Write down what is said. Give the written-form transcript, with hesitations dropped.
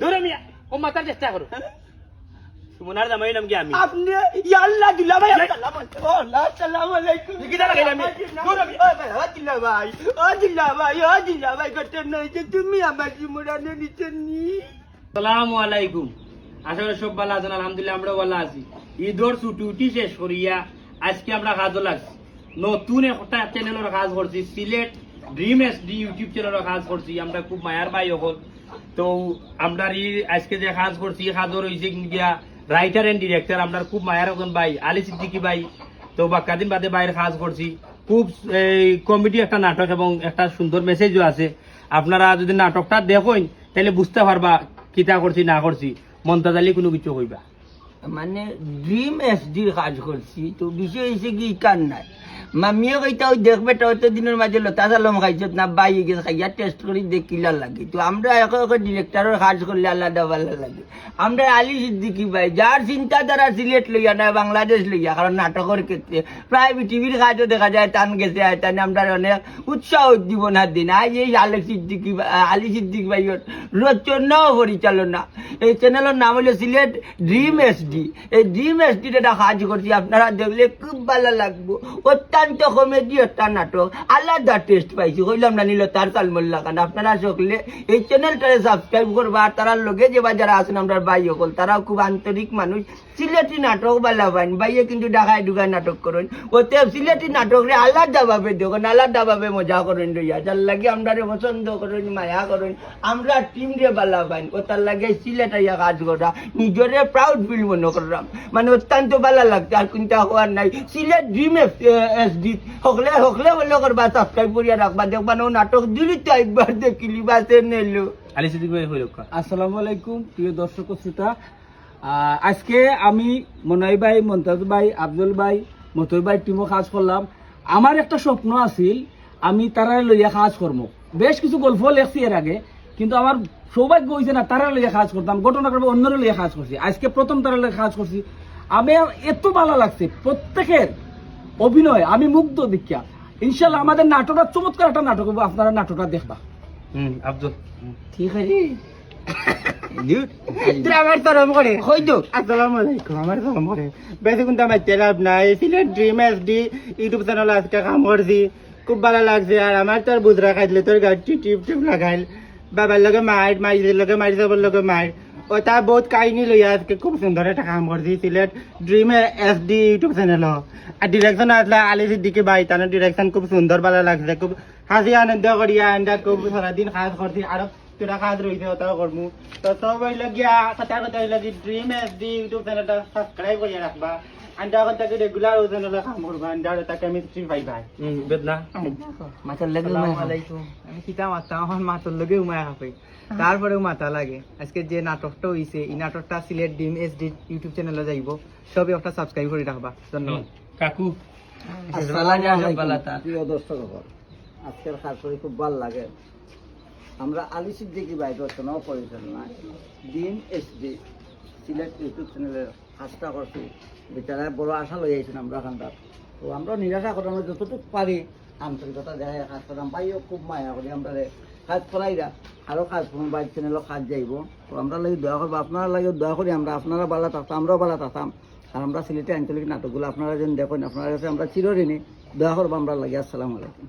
দৌড়া মিয়া ও মাতার চেষ্টা করো সুমনার জামাই নাম কি আমি আপনি ইয়া আল্লাহ দিল্লা ভাই আসসালামু আলাইকুম কি দাঁড়া গেলাম দৌড়া মিয়া দিল্লা ভাই করতেন না যে তুমি আমার জীবনে নিচেন নি আসসালামু আলাইকুম আশা করি সব ভালো আছেন আলহামদুলিল্লাহ আমরা ভালো আছি ঈদর ছুটি শেষ করিয়া আজকে আমরা কাজও লাগছি নতুন একটা চ্যানেলের কাজ করছি সিলেট ড্রিম এসডি ইউটিউব চ্যানেলের কাজ করছি আমরা খুব মায়ার ভাই হল তো আমরা আজকে যে কাজ করছি কাজও রয়েছে গিয়া রাইটার এন্ড ডিরেক্টর আমরা খুব মায়ার এখন ভাই আলী সিদ্দিকি ভাই তো বাক্কাদিন বাদে বাইরের কাজ করছি খুব কমেডি একটা নাটক এবং একটা সুন্দর মেসেজও আছে আপনারা যদি নাটকটা দেখেন তাহলে বুঝতে পারবা কিতা করছি না করছি মন্তাজালি কোনো কিছু কইবা মানে ড্রিম এসডির কাজ করছি তো বিষয় হয়েছে কি কান নাই মামিও কইতা ওই দেখবে তো দিনের মাঝে লতা চালম খাইছত না বাই গেছে খাইয়া টেস্ট করি দেখিলা লাগে তো আমরা এক ডিরেক্টরের কাজ করলে আলাদা ভালো লাগে আমরা আলী সিদ্দিকি ভাই যার চিন্তাধারা সিলেট লইয়া না বাংলাদেশ লইয়া কারণ নাটকের ক্ষেত্রে প্রায় পৃথিবীর কাজও দেখা যায় টান গেছে তাই আমরা অনেক উৎসাহ জীবনার দিন আজ এই আলী সিদ্দিক ভাইয়ের রচনা পরিচালনা এই চ্যানেলের নাম হলো সিলেট ড্রিম এসডি এই ড্রিম এসডির একটা কাজ করছি আপনারা দেখলে খুব ভালো লাগবো অত্যন্ত কমেডি একটা নাটক আলাদা টেস্ট পাইছি কইলাম না নিল তার কালমল্লা কারণ আপনারা সকলে এই চ্যানেলটারে সাবস্ক্রাইব করবা আর তারার লগে যে যারা আছেন আমরা ভাই সকল তারাও খুব আন্তরিক মানুষ সিলেটি নাটক ভালো পাইন ভাইয়ে কিন্তু ঢাকায় ঢুকায় নাটক করেন ওতে সিলেটি নাটকরে আলাদাভাবে দেখুন আলাদাভাবে মজা করেন রইয়া যার লাগে আমরা পছন্দ করেন মায়া করেন আমরা টিম রে ভালো পাইন ও তার লাগে সিলেট আইয়া কাজ করা নিজরে প্রাউড ফিল মনে করলাম মানে অত্যন্ত ভালো লাগছে আর কিন্তু হওয়ার নাই সিলেট ড্রিম এসডি হকলে বলে করবা সাবস্ক্রাইব করিয়া রাখবা দেখবা নো নাটক দিলি তো একবার দেখিলি বাসে নেলো আলী সিদ্দিক ভাই হইল আসসালামু আলাইকুম প্রিয় দর্শক ও শ্রোতা আজকে আমি মনাই ভাই মন্তাজ ভাই আব্দুল ভাই মতর ভাই টিমও কাজ করলাম আমার একটা স্বপ্ন আছিল আমি তারা লইয়া কাজ করবো বেশ কিছু গল্প লেখছি এর আগে কিন্তু আমার সৌভাগ্য হয়েছে না তারা লইয়া কাজ করতাম ঘটনাক্রমে অন্যরা লইয়া কাজ করছি আজকে প্রথম তারা লইয়া কাজ করছি আমি এত ভালো লাগছে প্রত্যেকের অভিনয় আমি মুগ্ধ দীক্ষা ইনশাল্লাহ আমাদের নাটকটা চমৎকার একটা নাটক হবে আপনারা নাটকটা দেখবা আব্দুল ঠিক আছে আমার তরম করে হইতো আসসালামু আলাইকুম আমার কাম করে বেশি কিন্তু আমার লাভ নাই Sylhet dream SD YouTube channel আজকে কাম করছি খুব ভালো লাগছে আর আমার তোর বুজরা খাইলে তোর গাড়ি টিপ লাগাইল বাবার লগে মাইর লগে মাইর যাবার লগে মাইর ও তা বহুত কাহিনী লইয়া আজকে খুব সুন্দর একটা কাম করছি Sylhet dream SD YouTube channel আর ডিরেকশন আসলে আলী সিদ্দিকি ভাই তার ডিরেকশন খুব সুন্দর ভালো লাগছে খুব হাসি আনন্দ করিয়া খুব সারাদিন কাজ করছি আর তোরা কাজ রয়েছে ওটাও করবো তো সব হইল গিয়া কথা হইল যে ড্রিম এসডি ইউটিউব চ্যানেলটা সাবস্ক্রাইব করিয়া রাখবা আন্ডা তাকে রেগুলার ওই চ্যানেলে কাম করবা আন্ডা তাকে আমি ফ্রি পাই ভাই বেদনা মাথার লাগে আমি কিতা মারতাম আমার মাথার লগে উমায় খাপে তারপরেও মাথা লাগে আজকে যে নাটকটা হইছে এই নাটকটা সিলেট ড্রিম এসডি ইউটিউব চ্যানেলে যাইব সবে একটা সাবস্ক্রাইব করে রাখবা ধন্যবাদ কাকু প্রিয় দর্শক আজকের কাজ করে খুব ভালো লাগে আমরা আলী সিদ্দিকি ভাই রচনা পরিচালনা ড্রিম এসডি সিলেট ইউটিউব চ্যানেলের কাজটা করছি বেচারা বড় আশা লই আইছেন আমরা এখানটা তো আমরা নিরাশা করি আমরা যতটুকু পারি আন্তরিকতা দেখায় কাজ করলাম ভাইও খুব মায়া করি আমরা কাজ করাইরা আরও কাজ করুন বাইক চ্যানেলও কাজ যাইব তো আমরা লাগে দয়া করবো আপনারা লাগে দয়া করি আমরা আপনারা ভালো থাকতাম আমরাও ভালো থাকতাম আর আমরা সিলেটে আঞ্চলিক নাটকগুলো আপনারা যেন দেখেন আপনারা কাছে আমরা চিরঋণী দয়া করবো আমরা লাগে আসসালামু আলাইকুম।